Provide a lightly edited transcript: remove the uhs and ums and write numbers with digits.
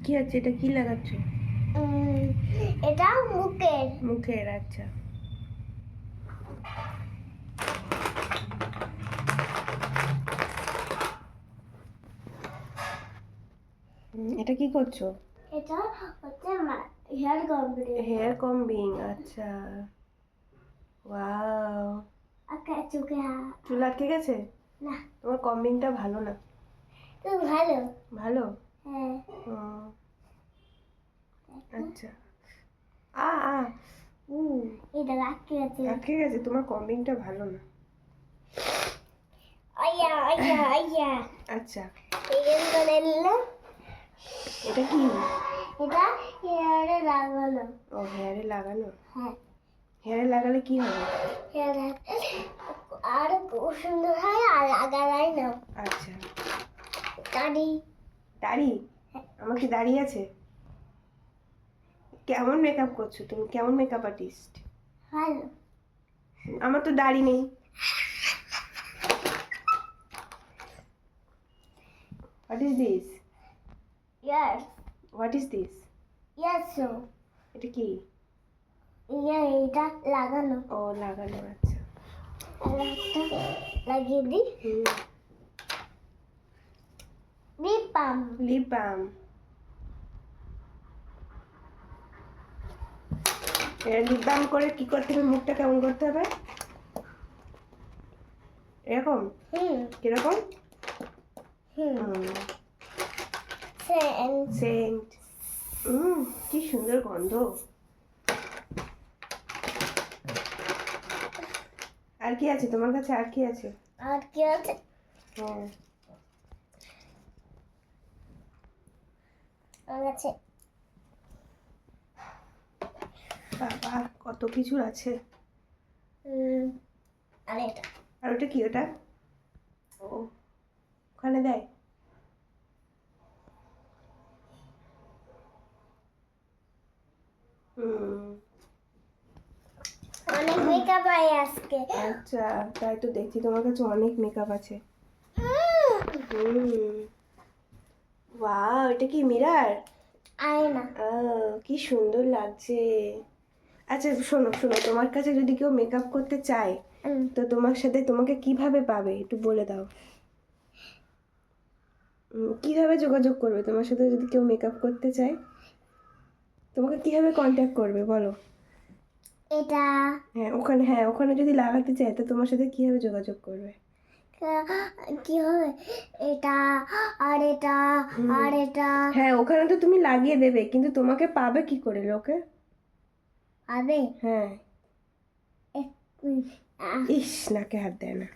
কি আছে এটা, কি লাগাচ্ছ? এটা মুখের। মুখের, আচ্ছা। এটা কি করছো? এটা হচ্ছে হেয়ার কম্বিং। হেয়ার কম্বিং, আচ্ছা। ওয়াও, চোখে চুল আটকে গেছে? না, তোমার কম্বিংটা ভালো না। তো ভালো। ভালো? হ্যাঁ। হুম, আচ্ছা। আ আ উ এটা আটকে গেছে। আটকে গেছে, তোমার কম্বিংটা ভালো না। আইয়া আইয়া আইয়া। আচ্ছা, এই করে নিলাম। এটা কি? এটা হেয়ারে লাগানো। ও, হেয়ারে লাগানো। হ্যাঁ, হেয়ারে লাগালে কি হবে? হেয়ারে আর খুব সুন্দর হয় আর লাগালাই না। আচ্ছা। দাড়ি। দাড়ি? আমার কি দাড়ি আছে? কেমন মেকআপ করছো তুমি? কেমন মেকআপ আর্টিস্ট? ভালো। আমার তো দাড়ি নেই। What is this? Yes. What is this? Yes, so. এটা কি? এটা লাগানো। ও, লাগানো, আচ্ছা। একটা লাগিয়ে দিই। Lip balm. Lip balm. Lip balm করে কি করতে হবে? মুখটা কেমন করতে হবে? এরকম? কিরকম? সেন্ট। কি সুন্দর গন্ধ। আর কি আছে তোমার কাছে? আর কি আছে? আর কি আছে? হ্যাঁ, আমার কাছে বাবা, কত কিছু আছে। আর এটা। আর ওটা কি? ওটা ও, ওখানে দেয়। অনেক মেকআপ হয় আজকে। আচ্ছা, তাই তো দেখছি তোমার কাছে অনেক মেকআপ আছে। ওয়াও, এটা কি মিরার? আয়না। কি সুন্দর লাগছে। আচ্ছা, শোনো শোনো, তোমার কাছে যদি কেউ মেকআপ করতে চায় তো তোমার সাথে তোমাকে কিভাবে পাবে একটু বলে দাও। কিভাবে যোগাযোগ করবে তোমার সাথে যদি কেউ মেকআপ করতে চায়? তোমাকে কিভাবে কন্ট্যাক্ট করবে বলো? এটা হ্যাঁ, ওখানে যদি লাগাতে চায় তো তোমার সাথে কিভাবে যোগাযোগ করবে? কি হবে? এটা আর এটা আর এটা। হ্যাঁ, ওখানে তো তুমি লাগিয়ে দেবে, কিন্তু তোমাকে পাবে কি করে লোকে? আবে। হ্যাঁ। এক মিনিট। ইস, নাকে হাত দেয় না।